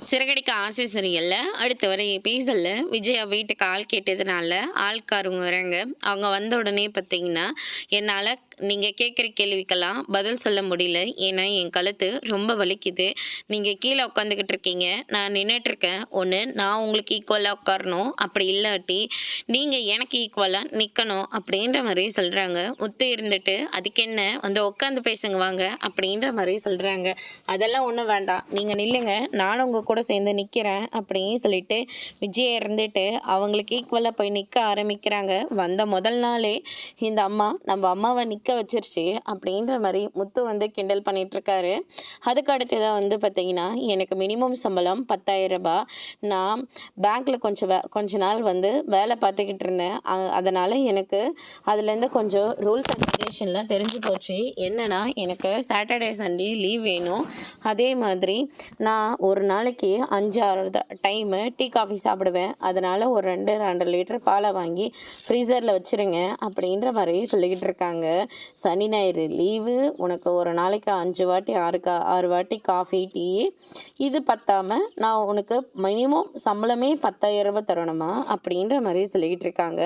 சிறகடிக்க ஆசை சீரியல்ல அடுத்து வர எபிசோடில் விஜயா வீட்டுக்கு ஆள் கேட்டதுனால ஆள்காரங்க வராங்க. அவங்க வந்த உடனே பார்த்தீங்கன்னா என்னால் நீங்கள் கேட்குற கேள்விக்கெல்லாம் பதில் சொல்ல முடியல. ஏன்னா என் கழுத்து ரொம்ப வலிக்குது. நீங்கள் கீழே உட்காந்துக்கிட்டு இருக்கீங்க, நான் நின்றுட்டுருக்கேன். ஒன்று நான் உங்களுக்கு ஈக்குவலாக உட்காரணும், அப்படி இல்லாட்டி நீங்கள் எனக்கு ஈக்குவலாக நிற்கணும் அப்படின்ற மாதிரி சொல்கிறாங்க. முத்து இருந்துட்டு அதுக்கு என்ன வந்து உட்காந்து பேசுங்க வாங்க அப்படின்ற மாதிரி சொல்கிறாங்க. அதெல்லாம் ஒன்றும் வேண்டாம், நீங்கள் நில்லுங்க, நானும் உங்கள் கூட சேர்ந்து நிற்கிறேன் அப்படின்னு சொல்லிட்டு விஜய் இருந்துட்டு அவங்களுக்கு ஈக்குவலாக போய் நிற்க ஆரம்பிக்கிறாங்க. வந்த முதல் நாளே இந்த அம்மா நம்ம அம்மாவை நிற்க வச்சிருச்சு அப்படின்ற மாதிரி முத்து வந்து கிண்டல் பண்ணிகிட்ருக்காரு. அதுக்கு அடுத்ததாக வந்து பார்த்திங்கன்னா எனக்கு மினிமம் சம்பளம் 10,000 ரூபாய். நான் பேங்க்கில் கொஞ்ச நாள் வந்து வேலை பார்த்துக்கிட்டு இருந்தேன். அதனால் எனக்கு அதுலேருந்து கொஞ்சம் ரூல்ஸ் அண்ட் ரெகுலேஷன்லாம் தெரிஞ்சு போச்சு. என்னென்னா எனக்கு சாட்டர்டே சண்டே லீவ் வேணும். அதே மாதிரி நான் ஒரு நாளைக்கு 5-6 டைமு டீ காஃபி சாப்பிடுவேன். அதனால் ஒரு 2 லிட்டர் பாலை வாங்கி ஃப்ரீசரில் வச்சுருங்க அப்படின்ற மாதிரி சொல்லிக்கிட்டு இருக்காங்க. சனி ஞாயிறு லீவு, உனக்கு ஒரு நாளைக்கு 5 வாட்டி 6 வாட்டி காஃபி டீ, இது பத்தாமல் நான் உனக்கு மினிமம் சம்பளமே 10,000 ரூபாய் தரணுமா அப்படின்ற மாதிரி சொல்லிக்கிட்டு இருக்காங்க.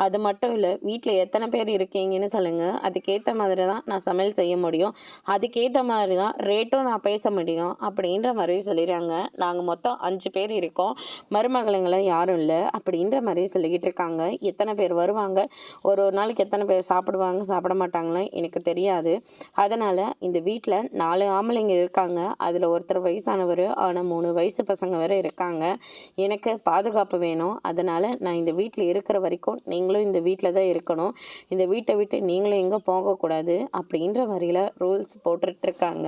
அது மட்டும் இல்லை, வீட்டில் எத்தனை பேர் இருக்கீங்கன்னு சொல்லுங்கள், அதுக்கேற்ற மாதிரி தான் நான் சமையல் செய்ய முடியும், அதுக்கேற்ற மாதிரி தான் ரேட்டும் நான் பேச முடியும் அப்படின்ற மாதிரி சொல்லிடுறாங்க. நாங்கள் மொத்தம் 5 பேர் இருக்கோம், மருமகளுங்களை யாரும் இல்லை அப்படின்ற மாதிரி சொல்லிக்கிட்டு இருக்காங்க. எத்தனை பேர் வருவாங்க, ஒரு நாளைக்கு எத்தனை பேர் சாப்பிடுவாங்க சாப்பிட மாட்டாங்களோ எனக்கு தெரியாது. அதனால் இந்த வீட்டில் 4 ஆம்பளைங்க இருக்காங்க, அதில் ஒருத்தர் வயசானவர், ஆனால் 3 வயசு பசங்க வேறு இருக்காங்க. எனக்கு பாதுகாப்பு வேணும். அதனால் நான் இந்த வீட்டில் இருக்கிற வரைக்கும் நீங்களும் இந்த வீட்டில் தான் இருக்கணும், இந்த வீட்டை விட்டு நீங்களும் எங்கே போகக்கூடாது அப்படின்ற மாதிரியில் ரூல்ஸ் போட்டுட்ருக்காங்க.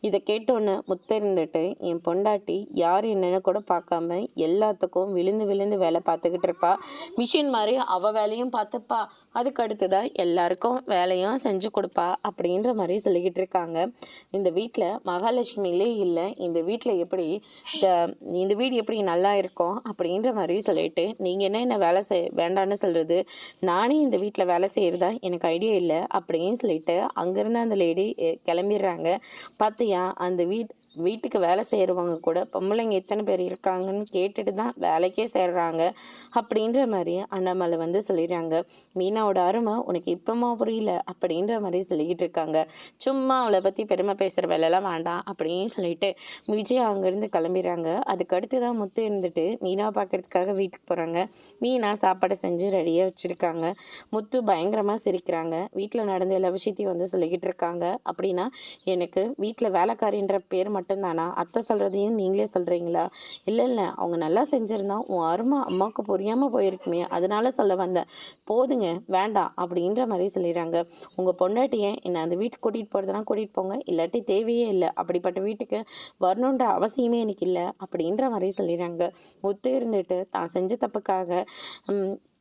இதை கேட்டோன்னு முத்து இருந்துட்டு என் பொண்டாட்டி யார் என்னன்னு கூட பார்க்காம எல்லாத்துக்கும் விழுந்து விழுந்து வேலை பார்த்துக்கிட்டு இருப்பா, மிஷின் மாதிரி அவள் வேலையும் பார்த்துப்பா, அதுக்கு அடுத்ததான் எல்லாருக்கும் வேலையும் செஞ்சு கொடுப்பா அப்படின்ற மாதிரி சொல்லிக்கிட்டு இருக்காங்க. இந்த வீட்டில் மகாலட்சுமியிலே இல்லை, இந்த வீட்டில் எப்படி இந்த வீடு எப்படி நல்லா இருக்கும் அப்படின்ற மாதிரி சொல்லிட்டு நீங்கள் என்ன வேலை வேண்டான்னு சொல்கிறது, நானே இந்த வீட்டில் வேலை செய்கிறதா எனக்கு ஐடியா இல்லை அப்படின்னு சொல்லிட்டு அங்கேருந்து அந்த லேடி கிளம்பிடுறாங்க. பார்த்தியா, அந்த வீட்டுக்கு வேலை செய்கிறவங்க கூட பொம்பளைங்க எத்தனை பேர் இருக்காங்கன்னு கேட்டுட்டு தான் வேலைக்கே சேர்றாங்க அப்படின்ற மாதிரி அண்ணாமலை வந்து சொல்லிடுறாங்க. மீனாவோட அருமை உனக்கு இப்போமா புரியல அப்படின்ற மாதிரி சொல்லிக்கிட்டு இருக்காங்க. சும்மா அவளை பற்றி பெருமை பேசுகிற வேலையெல்லாம் வேண்டாம் அப்படின்னு சொல்லிட்டு விஜய் அங்கேருந்து கிளம்பிடுறாங்க. அதுக்கு அடுத்து தான் முத்து இருந்துட்டு மீனாவை பார்க்குறதுக்காக வீட்டுக்கு போகிறாங்க. மீனா சாப்பாடை செஞ்சு ரெடியாக வச்சுருக்காங்க. முத்து பயங்கரமாக சிரிக்கிறாங்க. வீட்டில் நடந்த எல்லா விஷயத்தையும் வந்து சொல்லிக்கிட்டு இருக்காங்க. அப்படின்னா எனக்கு வீட்டில் வேலைக்காரின்ற பேர் மட்டும்தானா, அத்தை சொல்கிறதையும் நீங்களே சொல்கிறீங்களா? இல்லை, அவங்க நல்லா செஞ்சுருந்தா உன் அருமை அம்மாவுக்கு புரியாமல் போயிருக்குமே, அதனால சொல்ல வந்தேன், போதுங்க வேண்டாம் அப்படின்ற மாதிரி சொல்லிடுறாங்க. உங்கள் பொண்டாட்டியை என்னை அந்த வீட்டுக்கு கூட்டிகிட்டு போகிறதுனா கூட்டிகிட்டு போங்க, இல்லாட்டி தேவையே இல்லை, அப்படிப்பட்ட வீட்டுக்கு வரணுன்ற அவசியமே எனக்கு இல்லை அப்படின்ற மாதிரி சொல்லிடுறாங்க. முத்து இருந்துட்டு தான் செஞ்ச தப்புக்காக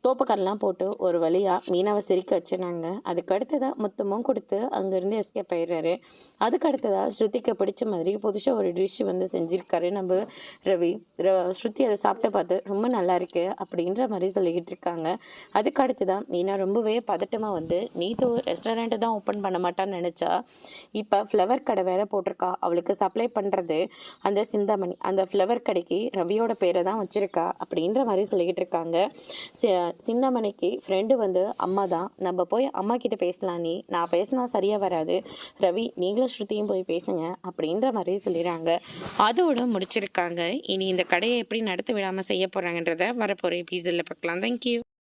தோப்புக்கல்லாம் போட்டு ஒரு வழியாக மீனாவை சிரிக்க வச்சுனாங்க. அதுக்கு அடுத்ததாக மொத்தமும் கொடுத்து அங்கேருந்து எஸ்கேப் ஆயிடுறாரு. அதுக்கு அடுத்ததாக ஸ்ருதிக்கு பிடிச்ச மாதிரி புதுசாக ஒரு டிஷ் வந்து செஞ்சுருக்காரு நம்ம ரவி. ஸ்ருதி அதை சாப்பிட்டு பார்த்து ரொம்ப நல்லா இருக்கு அப்படின்ற மாதிரி சொல்லிக்கிட்டு இருக்காங்க. அதுக்கு அடுத்ததாக மீனா ரொம்பவே பதட்டமாக வந்து நீத்து ரெஸ்டாரண்ட்டு தான் ஓப்பன் பண்ண மாட்டான்னு நினச்சா, இப்போ ஃப்ளவர் கடை வேற போட்டிருக்கா, அவளுக்கு சப்ளை பண்ணுறது அந்த சிந்தாமணி, அந்த ஃப்ளவர் கடைக்கு ரவியோட பேரை தான் வச்சுருக்கா அப்படின்ற மாதிரி சொல்லிக்கிட்டு இருக்காங்க. சிந்தாமணிக்கு ஃப்ரெண்டு வந்து அம்மா தான், நம்ம போய் அம்மா கிட்ட பேசலாம், நான் பேசினா சரியாக வராது, ரவி நீங்களும் ஸ்ருதியும் போய் பேசுங்க அப்படின்ற மாதிரி சொல்லிடுறாங்க. அதோடு முடிச்சிருக்காங்க. இனி இந்த கடையை எப்படி நடத்த விடாமல் செய்ய போகிறாங்கன்றத வரப்போகிற எபிசோடில் பார்க்கலாம். தேங்க்யூ.